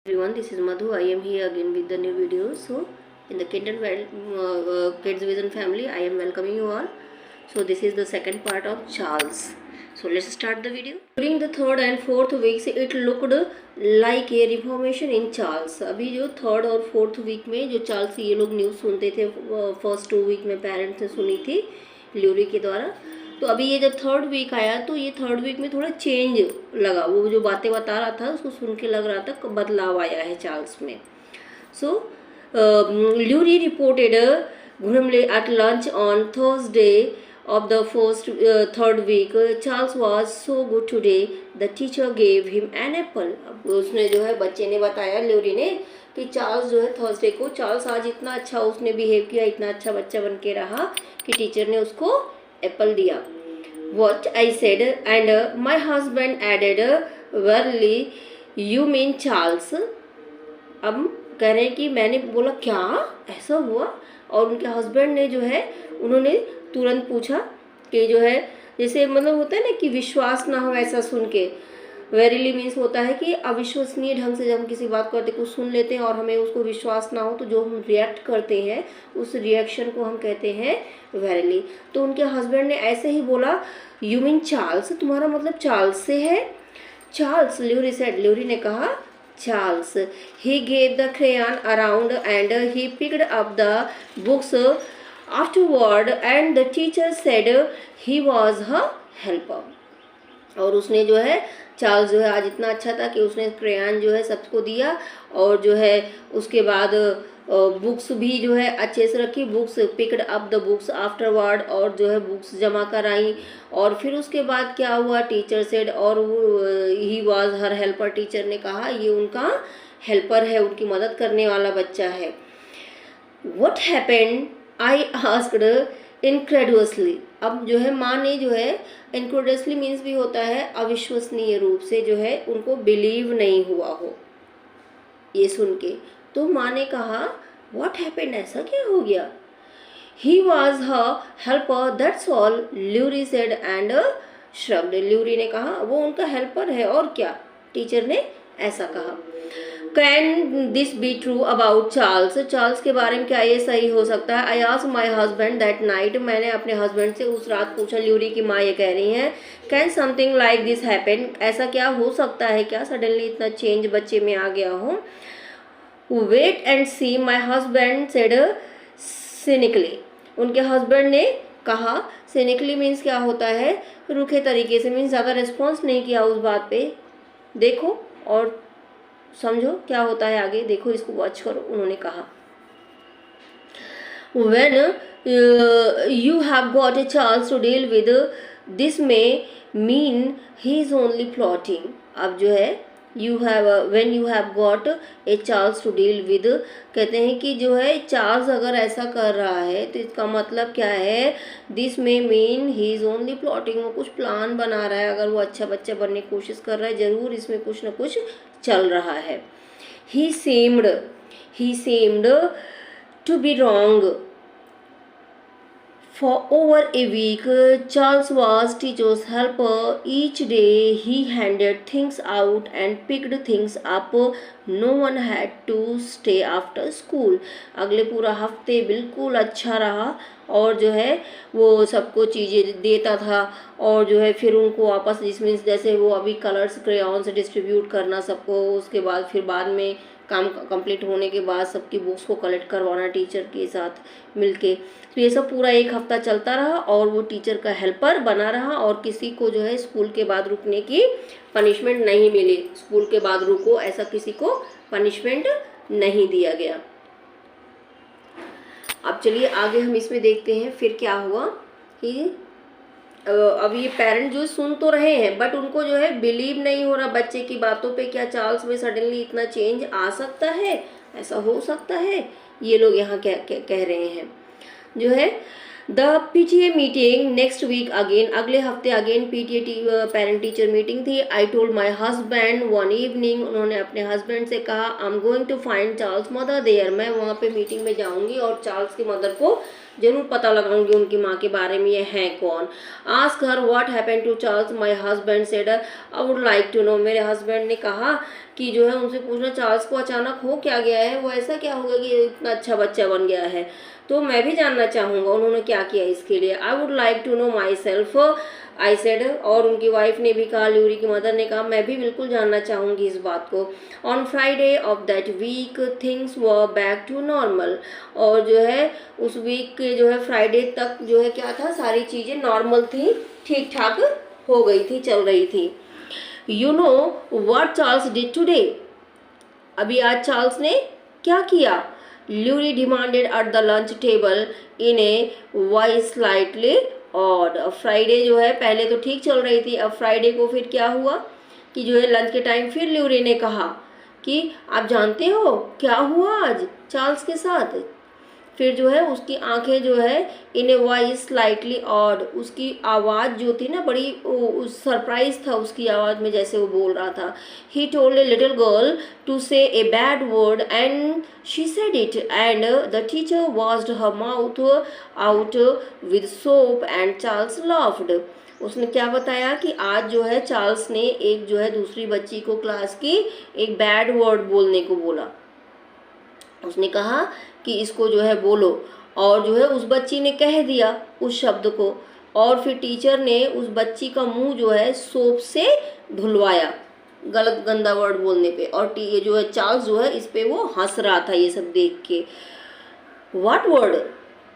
Everyone, this is Madhu. I am here again with the new video. So in the Kids Vision family, I am welcoming you all. So this is the second part of Charles. So let's start the video. During the third and fourth weeks, it looked like a reformation in Charles. अभी जो third और fourth week में जो Charles ये लोग news सुनते थे, first 2 week में पेरेंट्स ने सुनी थी ल्यूरी के द्वारा, तो अभी ये जब थर्ड वीक आया तो ये थर्ड वीक में थोड़ा चेंज लगा। वो जो बातें बता रहा था उसको सुन के लग रहा था बदलाव आया है चार्ल्स में। So Laurie reported grimly at lunch on Thursday of the third week. Charles was so good today. The teacher gave him an apple. अब उसने जो है बच्चे ने बताया ल्यूरी ने कि चार्ल्स जो है थर्सडे को, चार्ल्स आज इतना अच्छा उसने बिहेव किया, इतना अच्छा बच्चा बन के रहा कि टीचर ने उसको एप्पल दिया। What I said and my husband added, verily you mean Charles. अब कह रहे हैं कि मैंने बोला क्या ऐसा हुआ, और उनके हस्बैंड ने जो है उन्होंने तुरंत पूछा कि जो है जैसे मतलब होता है ना कि विश्वास ना हो ऐसा सुन के। वेरीली मीन्स होता है कि अविश्वसनीय ढंग से जब हम किसी बात करते कुछ सुन लेते हैं और हमें उसको विश्वास ना हो तो जो हम रिएक्ट करते हैं उस रिएक्शन को हम कहते हैं वेरीली। तो उनके हस्बैंड ने ऐसे ही बोला, यू मीन चार्ल्स, तुम्हारा मतलब चार्ल्स से है। चार्ल्स, ल्यूरी सेड, ल्यूरी ने कहा Charles. He gave the crayon around and he picked up the books afterward and the teacher said he was her helper. और उसने जो है चार्ल्स जो है आज इतना अच्छा था कि उसने क्रेयन जो है सबको दिया, और जो है उसके बाद बुक्स भी जो है अच्छे से रखी, books picked up the books afterward, और जो है बुक्स जमा कराई। और फिर उसके बाद क्या हुआ, टीचर सेड, और he was her helper, teacher ने कहा ये उनका हेल्पर है, उनकी मदद करने वाला बच्चा है। What happened I asked incredulously. अब जो है माँ ने जो है इनक्रेडुअसली मीन्स भी होता है अविश्वसनीय रूप से जो है उनको बिलीव नहीं हुआ हो ये सुन के। तो माँ ने कहा व्हाट हैपेंड, ऐसा क्या हो गया। He was her helper that's all, Laurie said and shrugged. Laurie ने कहा वो उनका हेल्पर है और क्या, टीचर ने ऐसा कहा। Can this be true about Charles, Charles के बारे में क्या ये सही हो सकता है। I asked my husband that night, मैंने अपने हस्बैंड से उस रात पूछा, ल्यूरी की माँ ये कह रही हैं, can something like this happen, ऐसा क्या हो सकता है क्या, सडनली इतना चेंज बच्चे में आ गया हो। Wait and see, my husband said cynically, उनके हस्बैंड ने कहा, सिनिकली मीन्स क्या होता है, रूखे तरीके से, मीन्स ज़्यादा रिस्पॉन्स नहीं किया उस बात पे। देखो और समझो क्या होता है आगे, देखो इसको वॉच करो। उन्होंने कहा when you have got a Charles to deal with this may mean he is only plotting. अब जो है you have, when you have got a Charles to deal with, कहते हैं कि जो है चार्ल्स अगर ऐसा कर रहा है तो इसका मतलब क्या है, this may mean he is only plotting, वो कुछ प्लान बना रहा है। अगर वो अच्छा बच्चा बनने की कोशिश कर रहा है जरूर इसमें कुछ ना कुछ चल रहा है। he seemed to be wrong. For over a week, Charles was teacher's helper. Each day he handed things out and picked things up. No one had to stay after school. अगले पूरा हफ्ते बिल्कुल अच्छा रहा, और जो है वो सबको चीज़ें देता था, और जो है फिर उनको वापस, जिसमें जैसे वो अभी कलर्स क्रेयॉन्स डिस्ट्रीब्यूट करना सबको, उसके बाद फिर बाद में काम कंप्लीट होने के बाद सबकी बुक्स को कलेक्ट करवाना टीचर के साथ मिलके। तो ये सब पूरा एक हफ्ता चलता रहा, और वो टीचर का हेल्पर बना रहा, और किसी को जो है स्कूल के बाद रुकने की पनिशमेंट नहीं मिली। स्कूल के बाद रुको ऐसा किसी को पनिशमेंट नहीं दिया गया। अब चलिए आगे हम इसमें देखते हैं फिर क्या हुआ कि अब ये पेरेंट जो सुन तो रहे हैं बट उनको जो है बिलीव नहीं हो रहा बच्चे की बातों पे, क्या चार्ल्स में सडनली इतना चेंज आ सकता है, ऐसा हो सकता है, ये लोग यहाँ कह रहे हैं। जो है the PTA meeting next week again, अगले हफ्ते again PTA parent teacher meeting थी। I told my husband one evening, उन्होंने अपने हस्बैंड से कहा, I am going to find Charles mother there, मैं वहाँ पे मीटिंग में जाऊँगी और चार्ल्स की मदर को जरूर पता लगाऊंगी उनकी माँ के बारे में ये हैं कौन। Ask her what happened to Charles, my husband said I would like to know. मेरे हस्बैंड ने कहा कि जो है उनसे पूछना चार्ल्स को अचानक हो क्या गया है, वो ऐसा क्या हो गया कि इतना अच्छा बच्चा बन गया है, तो मैं भी जानना चाहूँगा उन्होंने क्या किया इसके लिए। I would like to know myself I said. और उनकी वाइफ ने भी कहा, ल्यूरी की मदर ने कहा, मैं भी बिल्कुल जानना चाहूँगी इस बात को। On Friday of that week things were back to normal. और जो है उस वीक के जो है फ्राइडे तक जो है क्या था, सारी चीज़ें नॉर्मल थी, ठीक ठाक हो गई थी, चल रही थी। You know what Charles did today. अभी आज चार्ल्स ने क्या किया। Laurie demanded at the lunch table in a voice slightly odd. अब फ्राइडे जो है पहले तो ठीक चल रही थी, अब फ्राइडे को फिर क्या हुआ कि जो है लंच के टाइम फिर ल्यूरी ने कहा कि आप जानते हो क्या हुआ आज चार्ल्स के साथ। फिर जो है उसकी आंखें जो है इन ए वॉइस स्लाइटली ऑड, उसकी आवाज़ जो थी ना बड़ी सरप्राइज था उसकी आवाज़ में जैसे वो बोल रहा था। He told a little girl to say a bad word and she said it and the teacher washed her mouth out with soap and Charles laughed. उसने क्या बताया कि आज जो है चार्ल्स ने एक जो है दूसरी बच्ची को क्लास की एक बैड वर्ड बोलने को बोला। उसने कहा कि इसको जो है बोलो, और जो है उस बच्ची ने कह दिया उस शब्द को, और फिर टीचर ने उस बच्ची का मुंह जो है सोप से धुलवाया गलत गंदा वर्ड बोलने पे। और ये जो है चार्ल्स जो है इस पे वो हंस रहा था ये सब देख के। व्हाट वर्ड,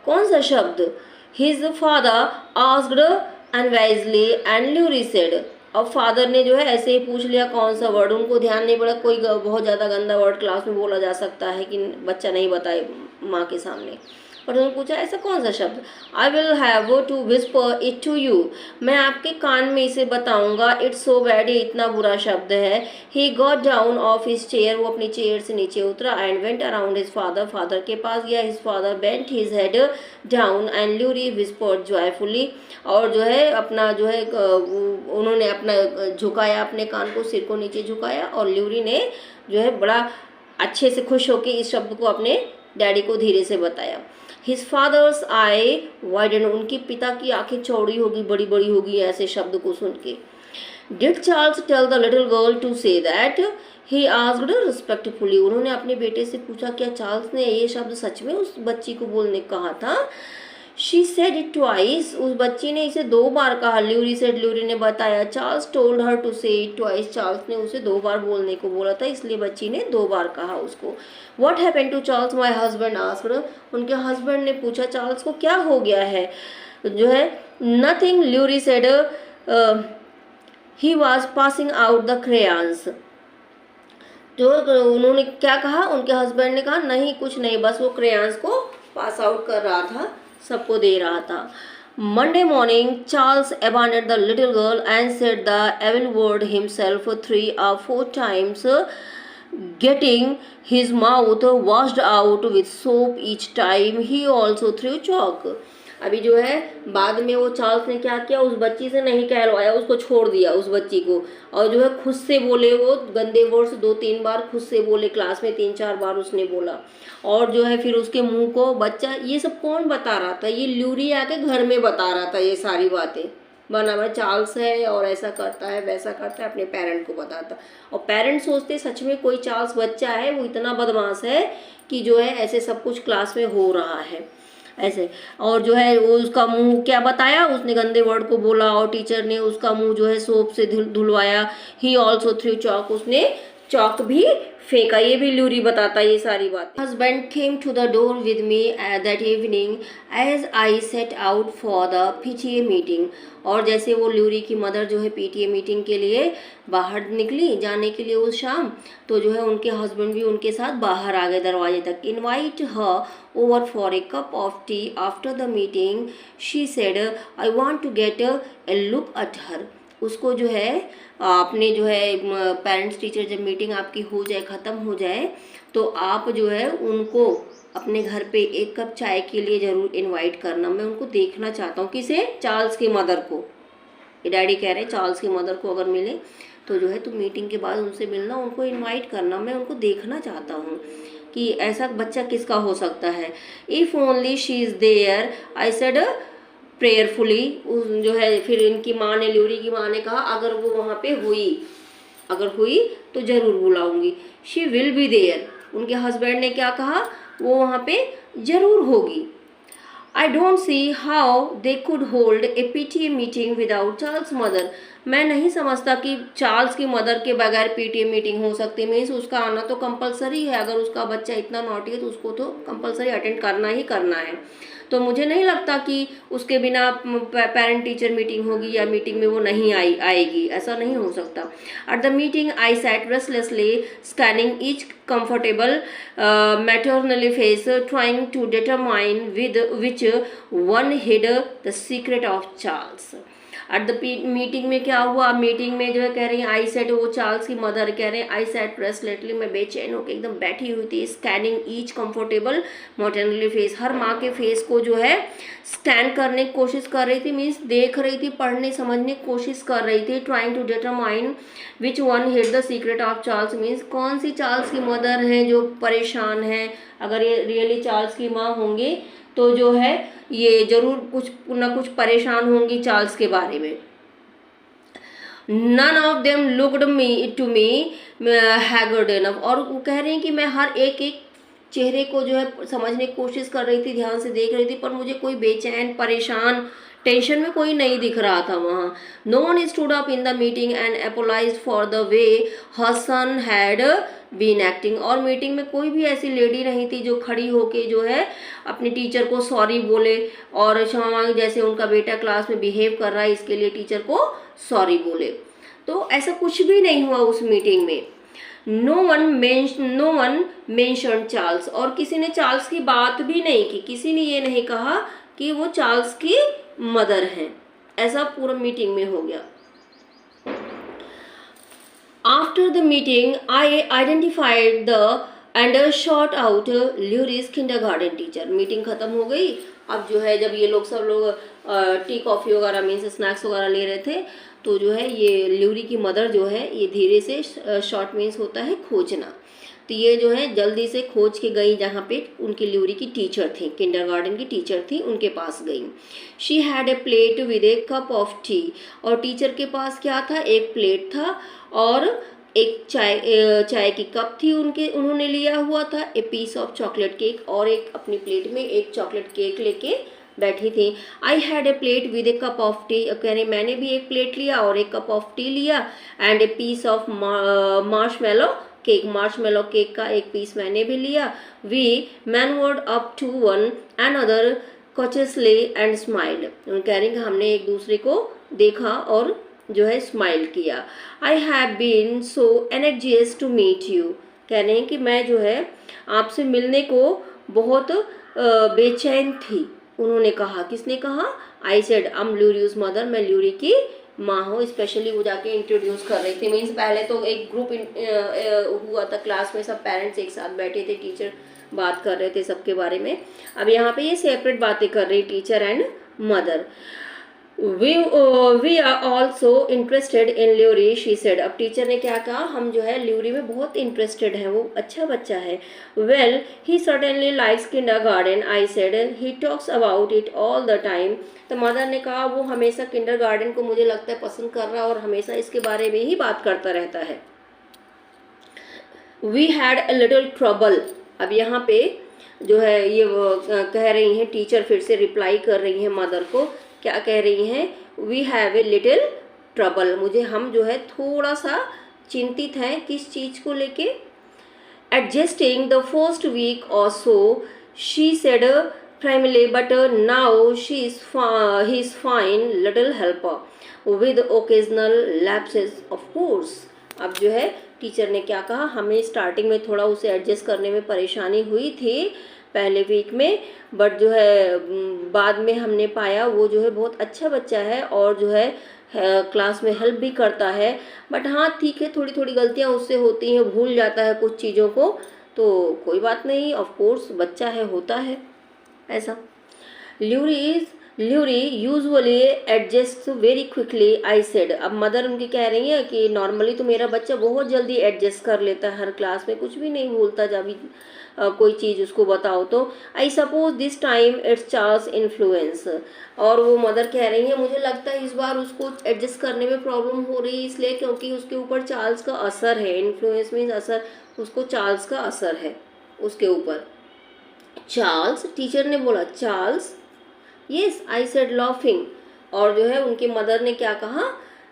कौन सा शब्द। His father asked unwisely and Laurie said. अब फादर ने जो है ऐसे ही पूछ लिया कौन सा वर्ड, उनको ध्यान नहीं पड़ा कोई बहुत ज़्यादा गंदा वर्ड क्लास में बोला जा सकता है कि बच्चा नहीं बताए माँ के सामने। और उन्होंने पूछा ऐसा कौन सा शब्द। I will have to whisper it to you, मैं आपके कान में इसे बताऊंगा। इट्स सो बैड, ये इतना बुरा शब्द है। He got down off his chair, वो अपनी चेयर से नीचे उतरा and went around his father, father के पास गया। His father bent his head down and Laurie whispered joyfully. और जो है अपना जो है उन्होंने अपना झुकाया, अपने कान को, सिर को नीचे झुकाया, और ल्यूरी ने जो है बड़ा अच्छे से खुश होकर इस शब्द को अपने डैडी को धीरे से बताया। हिज फादर्स आई वाइडेंड, उनके पिता की आंखें चौड़ी होगी, बड़ी बड़ी होगी ऐसे शब्द को सुन के। Did Charles tell the little girl to say that, he asked respectfully, उन्होंने अपने बेटे से पूछा क्या चार्ल्स ने ये शब्द सच में उस बच्ची को बोलने कहा था। शी सेड इट ट्वाइस, उस बच्ची ने इसे 2 बार कहा। ल्यूरी सेड, ल्यूरी ने बताया। चार्ल्स टोल्ड हर टू से इट ट्वाइस, चार्ल्स ने उसे 2 बार बोलने को बोला था, इसलिए बच्ची ने 2 बार कहा उसको। What happened to Charles, my husband asked, उनके हस्बैंड ने पूछा चार्ल्स को क्या हो गया है। जो है nothing, Laurie said, he was passing out the crayons. जो उन्होंने क्या कहा, उनके हस्बैंड ने कहा नहीं कुछ नहीं, बस वो क्रेयॉन्स को पास आउट कर रहा था, सबको दे रहा था। Monday morning Charles abandoned the little girl and said the evil word himself 3 or 4 times, getting his mouth washed out with soap each time. He also threw chalk. अभी जो है बाद में वो चार्ल्स ने क्या किया, उस बच्ची से नहीं कहलवाया, उसको छोड़ दिया उस बच्ची को, और जो है खुद से बोले वो गंदे वर्ड्स 2-3 बार खुद से बोले, क्लास में 3-4 बार उसने बोला। और जो है फिर उसके मुंह को बच्चा, ये सब कौन बता रहा था, ये ल्यूरी आके घर में बता रहा था ये सारी बातें, बना हुआ चार्ल्स है और ऐसा करता है वैसा करता है, अपने पेरेंट को बताता। और पेरेंट्स सोचते सच में कोई चार्ल्स बच्चा है, वो इतना बदमाश है कि जो है ऐसे सब कुछ क्लास में हो रहा है ऐसे। और जो है वो उसका मुंह क्या बताया, उसने गंदे वर्ड को बोला और टीचर ने उसका मुंह जो है सोप से धुलवाया। ही ऑल्सो थ्रू चॉक, उसने चौक भी फेंका, ये भी ल्यूरी बताता ये सारी बातें। Husband came to the door with me that evening as I set out for the PTA meeting. और जैसे वो ल्यूरी की मदर जो है पीटीए मीटिंग के लिए बाहर निकली जाने के लिए उस शाम, तो जो है उनके हस्बैंड भी उनके साथ बाहर आ गए दरवाजे तक। Invite her over for a cup of tea after the meeting, she said I want to get a look at her. उसको जो है आपने जो है पेरेंट्स टीचर जब मीटिंग आपकी हो जाए, ख़त्म हो जाए, तो आप जो है उनको अपने घर पे 1 कप चाय के लिए ज़रूर इनवाइट करना। मैं उनको देखना चाहता हूँ। किसे? चार्ल्स की मदर को। ये डैडी कह रहे हैं चार्ल्स की मदर को अगर मिले तो जो है तुम मीटिंग के बाद उनसे मिलना, उनको इनवाइट करना, मैं उनको देखना चाहता हूँ। कि ऐसा बच्चा किसका हो सकता है। If only she is there I said prayerfully, जो है फिर इनकी माँ ने, ल्यूरी की माँ ने कहा अगर वो वहाँ पे अगर हुई तो ज़रूर बुलाऊंगी। शी विल बी देयर, उनके हस्बैंड ने क्या कहा, वो वहाँ पे ज़रूर होगी। I don't see how they could hold a PTA meeting without Charles mother, मैं नहीं समझता कि चार्ल्स की मदर के बगैर पीटीए मीटिंग हो सकती। मीन्स उसका आना तो कंपलसरी है, अगर उसका बच्चा इतना नॉटी है तो उसको तो कंपलसरी अटेंड करना ही करना है। तो मुझे नहीं लगता कि उसके बिना पेरेंट टीचर मीटिंग होगी या मीटिंग में वो नहीं आएगी, ऐसा नहीं हो सकता। At the meeting I sat restlessly scanning each comfortable maternally face, trying to determine with which one hid the secret of Charles. At the meeting में क्या हुआ, मीटिंग में जो है कह रही है आई सेट, वो चार्ल्स की मदर कह रहे हैं आई सेट रेस्टलेसली, मैं बेचैन होकर एकदम बैठी हुई थी, स्कैनिंग ईच कंफर्टेबल मॉटर्नली फेस, हर माँ के फेस को जो है स्कैन करने की कोशिश कर रही थी, मीन्स देख रही थी, पढ़ने समझने की कोशिश कर रही थी। Trying to determine which one hid the secret of Charles, means कौन सी चार्ल्स की मदर है जो परेशान है। अगर ये रियली चार्ल्स की माँ होंगी तो जो है ये जरूर कुछ ना कुछ परेशान होंगी चार्ल्स के बारे में। None of them looked to me haggard enough, और वो कह रही हैं कि मैं हर एक चेहरे को जो है समझने की कोशिश कर रही थी, ध्यान से देख रही थी, पर मुझे कोई बेचैन, परेशान, टेंशन में कोई नहीं दिख रहा था वहाँ। No one stood up in the meeting and apologised for the way her son had been acting, और मीटिंग में कोई भी ऐसी लेडी नहीं थी जो खड़ी होके जो है अपनी टीचर को सॉरी बोले और क्षमा मांगे, जैसे उनका बेटा क्लास में बिहेव कर रहा है इसके लिए टीचर को सॉरी बोले। तो ऐसा कुछ भी नहीं हुआ उस मीटिंग में। नो वन मेंशन चार्ल्स, और किसी ने चार्ल्स की बात भी नहीं की, किसी ने ये नहीं कहा कि वो चार्ल्स की मदर हैं, ऐसा पूरा मीटिंग में हो गया। After the meeting I identified the and shot out Laurie's kindergarten teacher, meeting खत्म हो गई। अब जो है जब ये लोग सब लोग टी कॉफ़ी वगैरह मीन्स स्नैक्स वगैरह ले रहे थे, तो जो है ये ल्यूरी की मदर जो है ये धीरे से, शॉर्ट मीन्स होता है खोजना, तो ये जो है जल्दी से खोज के गई जहाँ पे उनकी ल्यूरी की टीचर थी, किंडरगार्टन की टीचर थी, उनके पास गई। She had a plate with a cup of T, और टीचर के पास क्या था, एक प्लेट था और एक चाय की कप थी उन्होंने लिया हुआ था, a piece of chocolate cake, और एक अपनी प्लेट में एक चॉकलेट केक लेके बैठी थी। I had a plate with a cup of tea, कह रही मैंने भी एक प्लेट लिया और एक कप ऑफ टी लिया, and a piece of marshmallow cake का एक पीस मैंने भी लिया। We manoeuvred up to one another cautiously and smiled, कह रही कि हमने एक दूसरे को देखा और जो है स्माइल किया। I have been so anxious to meet you, कह रहे हैं कि मैं जो है आपसे मिलने को बहुत बेचैन थी। उन्होंने कहा, किसने कहा, I said I am Laurie's mother, मैं ल्यूरी की माँ हूँ। स्पेशली वो जाके इंट्रोड्यूस कर रही थी, मीन्स पहले तो एक ग्रुप हुआ था क्लास में, सब पेरेंट्स एक साथ बैठे थे, टीचर बात कर रहे थे सबके बारे में। अब यहाँ पे ये सेपरेट बातें कर रही, teacher and mother. We are also interested in Laurie, she said, अब टीचर ने क्या कहा, हम जो है ल्यूरी में बहुत इंटरेस्टेड हैं, वो अच्छा बच्चा है। Well he certainly likes kindergarten, I said, he talks about it all the time, तो मदर ने कहा वो हमेशा किंडरगार्टन को मुझे लगता है पसंद कर रहा है और हमेशा इसके बारे में ही बात करता रहता है। We had a little trouble, अब यहाँ पे जो है ये कह रही हैं, टीचर फिर से रिप्लाई कर रही हैं मदर को, क्या कह रही हैं, we have a little trouble, हम जो है थोड़ा सा चिंतित हैं, किस चीज़ को लेके, adjusting the first week or so, she said primly, but now he is fine, little helper with occasional lapses of course. अब जो है टीचर ने क्या कहा, हमें स्टार्टिंग में थोड़ा उसे एडजस्ट करने में परेशानी हुई थी पहले वीक में, बट जो है बाद में हमने पाया वो जो है बहुत अच्छा बच्चा है और जो है क्लास में हेल्प भी करता है। बट हाँ ठीक है, थोड़ी थोड़ी गलतियाँ उससे होती हैं, भूल जाता है कुछ चीज़ों को, तो कोई बात नहीं, ऑफ कोर्स बच्चा है, होता है ऐसा। Laurie usually adjust very quickly, I said, अब मदर उनकी कह रही है कि नॉर्मली तो मेरा बच्चा बहुत जल्दी एडजस्ट कर लेता है, हर क्लास में कुछ भी नहीं भूलता, जब कोई चीज़ उसको बताओ तो I suppose this time it's Charles influence. और वो मदर कह रही है मुझे लगता है इस बार उसको एडजस्ट करने में प्रॉब्लम हो रही है, इसलिए क्योंकि उसके ऊपर चार्ल्स का असर है। इन्फ्लुएंस मीन्स असर, उसको चार्ल्स का असर है उसके ऊपर। चार्ल्स, टीचर ने बोला Charles, yes I said laughing. और जो है उनकी मदर ने क्या कहा,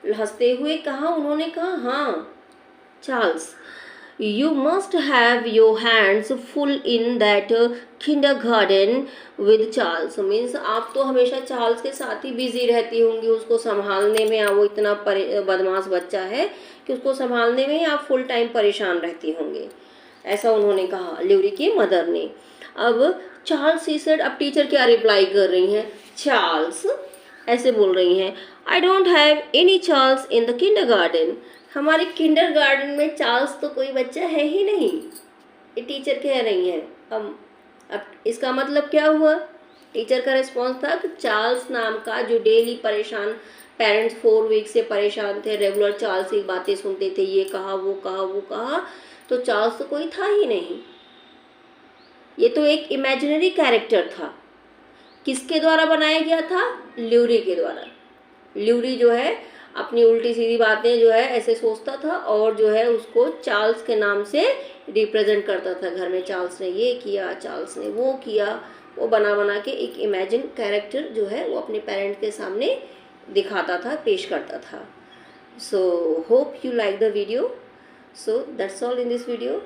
हंसते हुए कहा, उन्होंने कहा हाँ Charles, you must have your hands full in that kindergarten with Charles. Means आप तो हमेशा चार्ल्स के साथ ही बिजी रहती होंगी, उसको संभालने में। वो इतना बदमाश बच्चा है कि उसको संभालने में ही आप फुल टाइम परेशान रहती होंगे, ऐसा उन्होंने कहा, ल्यूरी की मदर ने। अब चार्ल्स ही सेड, अब टीचर क्या रिप्लाई कर रही हैं, चार्ल्स ऐसे बोल रही हैं, I don't have any Charles in the kindergarten. हमारे किंडरगार्टन में चार्ल्स तो कोई बच्चा है ही नहीं, ये टीचर कह रही हैं। अब इसका मतलब क्या हुआ, टीचर का रिस्पॉन्स था कि चार्ल्स नाम का जो डेली परेशान, पेरेंट्स 4 वीक से परेशान थे, रेगुलर चार्ल्स की बातें सुनते थे, ये कहा वो कहा वो कहा, तो चार्ल्स तो कोई था ही नहीं। ये तो एक इमेजिनरी कैरेक्टर था। किसके द्वारा बनाया गया था, ल्यूरी के द्वारा। ल्यूरी जो है अपनी उल्टी सीधी बातें जो है ऐसे सोचता था और जो है उसको चार्ल्स के नाम से रिप्रेजेंट करता था। घर में चार्ल्स ने ये किया, चार्ल्स ने वो किया, वो बना बना के एक इमेजिन कैरेक्टर जो है वो अपने पेरेंट के सामने दिखाता था, पेश करता था। So hope you like the video. So that's all in this video.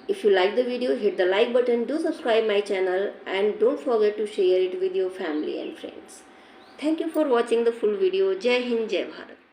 If you like the video, hit the like button, do subscribe my channel and don't forget to share it with your family and friends. Thank you for watching the full video. Jai Hind, Jai Bharat.